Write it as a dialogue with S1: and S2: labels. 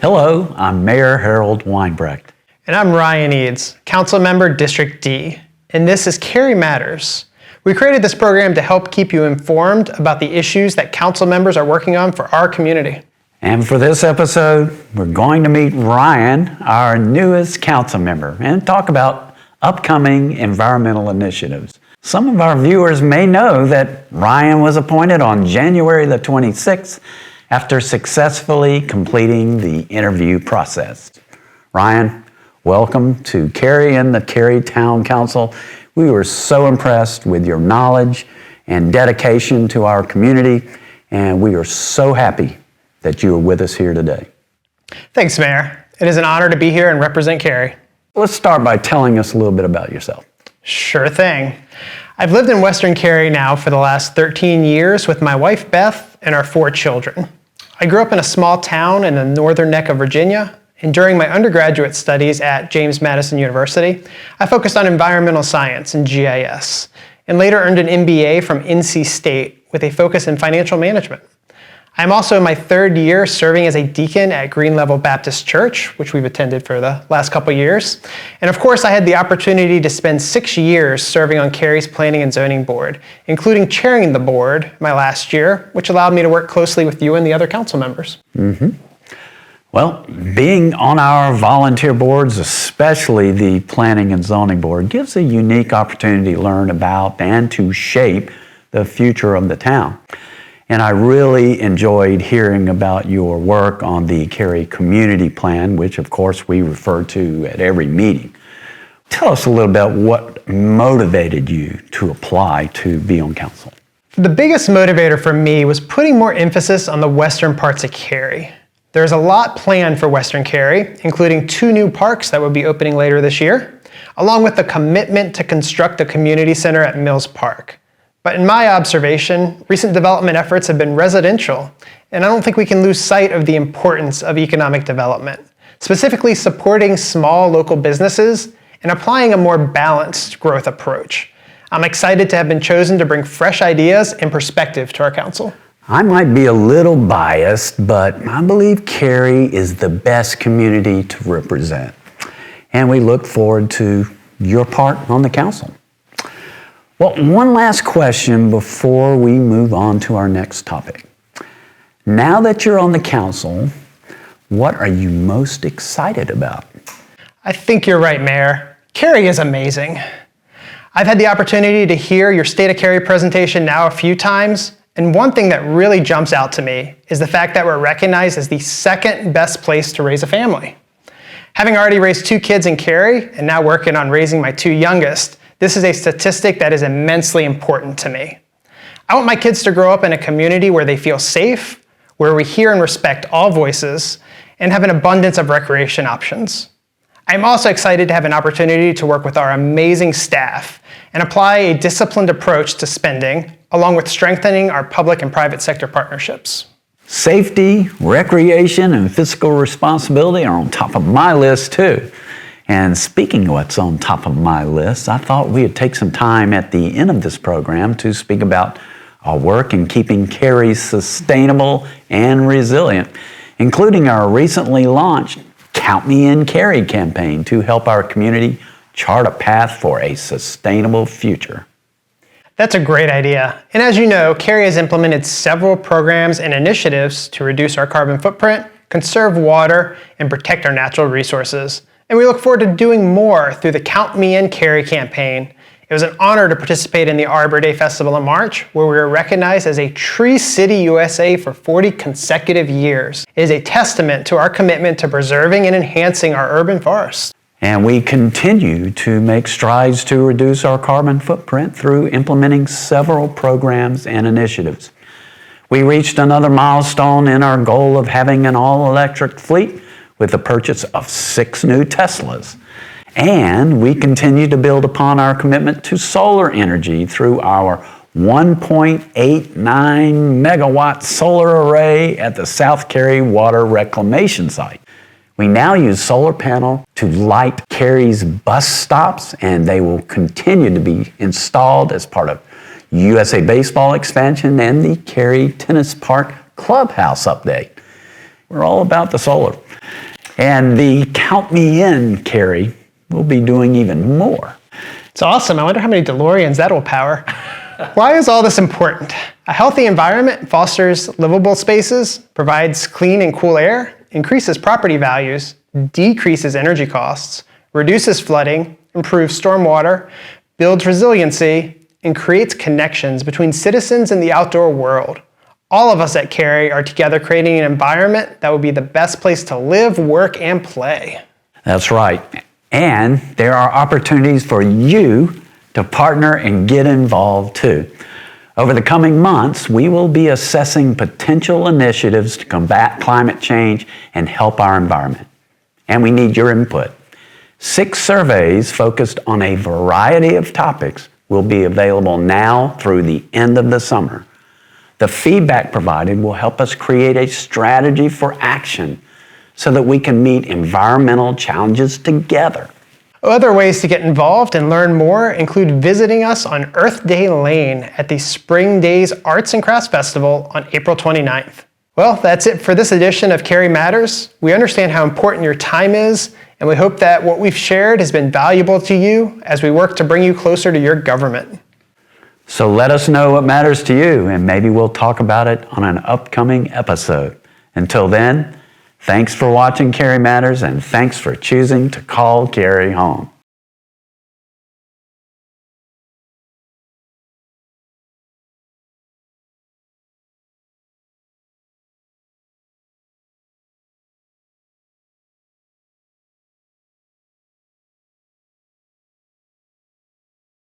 S1: Hello, I'm Mayor Harold Weinbrecht.
S2: And I'm Ryan Eades, Council Member District D. And this is Cary Matters. We created this program to help keep you informed about the issues that council members are working on for our community.
S1: And for this episode, we're going to meet Ryan, our newest council member, and talk about upcoming environmental initiatives. Some of our viewers may know that Ryan was appointed on January the 26th after successfully completing the interview process. Ryan, welcome to Cary and the Cary Town Council. We were so impressed with your knowledge and dedication to our community, and we are so happy that you are with us here today.
S2: Thanks, Mayor. It is an honor to be here and represent Cary.
S1: Let's start by telling us a little bit about yourself.
S2: Sure thing. I've lived in Western Cary now for the last 13 years with my wife, Beth, and our 4 children. I grew up in a small town in the northern neck of Virginia, and during my undergraduate studies at James Madison University, I focused on environmental science and GIS, and later earned an MBA from NC State with a focus in financial management. I'm also in my 3rd year serving as a deacon at Green Level Baptist Church, which we've attended for the last couple years. And of course, I had the opportunity to spend 6 years serving on Cary's Planning and Zoning Board, including chairing the board my last year, which allowed me to work closely with you and the other council members.
S1: Well, being on our volunteer boards, especially the Planning and Zoning Board, gives a unique opportunity to learn about and to shape the future of the town. And I really enjoyed hearing about your work on the Cary Community Plan, which of course we refer to at every meeting. Tell us a little about what motivated you to apply to be on council.
S2: The biggest motivator for me was putting more emphasis on the western parts of Cary. There's a lot planned for Western Cary, including 2 new parks that will be opening later this year, along with the commitment to construct a community center at Mills Park. But in my observation, recent development efforts have been residential, and I don't think we can lose sight of the importance of economic development, specifically supporting small local businesses and applying a more balanced growth approach. I'm excited to have been chosen to bring fresh ideas and perspective to our council.
S1: I might be a little biased, but I believe Cary is the best community to represent. And we look forward to your part on the council. Well, one last question before we move on to our next topic. Now that you're on the council, what are you most excited about?
S2: I think you're right, Mayor. Cary is amazing. I've had the opportunity to hear your State of Cary presentation now a few times, and one thing that really jumps out to me is the fact that we're recognized as the 2nd best place to raise a family. Having already raised 2 kids in Cary and now working on raising my 2 youngest, this is a statistic that is immensely important to me. I want my kids to grow up in a community where they feel safe, where we hear and respect all voices, and have an abundance of recreation options. I'm also excited to have an opportunity to work with our amazing staff and apply a disciplined approach to spending, along with strengthening our public and private sector partnerships.
S1: Safety, recreation, and fiscal responsibility are on top of my list too. And speaking of what's on top of my list, I thought we'd take some time at the end of this program to speak about our work in keeping Cary sustainable and resilient, including our recently launched Count Me In Cary campaign to help our community chart a path for a sustainable future.
S2: That's a great idea. And as you know, Cary has implemented several programs and initiatives to reduce our carbon footprint, conserve water, and protect our natural resources. And we look forward to doing more through the Count Me In Cary campaign. It was an honor to participate in the Arbor Day Festival in March, where we were recognized as a Tree City USA for 40 consecutive years. It is a testament to our commitment to preserving and enhancing our urban forests.
S1: And we continue to make strides to reduce our carbon footprint through implementing several programs and initiatives. We reached another milestone in our goal of having an all-electric fleet with the purchase of 6 new Teslas. And we continue to build upon our commitment to solar energy through our 1.89 megawatt solar array at the South Cary Water Reclamation Site. We now use solar panel to light Cary's bus stops, and they will continue to be installed as part of USA Baseball expansion and the Cary Tennis Park Clubhouse update. We're all about the solar. And the Count Me In, Cary, will be doing even more.
S2: It's awesome. I wonder how many DeLoreans that will power. Why is all this important? A healthy environment fosters livable spaces, provides clean and cool air, increases property values, decreases energy costs, reduces flooding, improves stormwater, builds resiliency, and creates connections between citizens and the outdoor world. All of us at Cary are together creating an environment that will be the best place to live, work, and play.
S1: That's right. And there are opportunities for you to partner and get involved too. Over the coming months, we will be assessing potential initiatives to combat climate change and help our environment. And we need your input. 6 surveys focused on a variety of topics will be available now through the end of the summer. The feedback provided will help us create a strategy for action so that we can meet environmental challenges together.
S2: Other ways to get involved and learn more include visiting us on Earth Day Lane at the Spring Days Arts and Crafts Festival on April 29th. Well, that's it for this edition of Cary Matters. We understand how important your time is, and we hope that what we've shared has been valuable to you as we work to bring you closer to your government.
S1: So let us know what matters to you, and maybe we'll talk about it on an upcoming episode. Until then, thanks for watching Cary Matters, and thanks for choosing to call Cary home.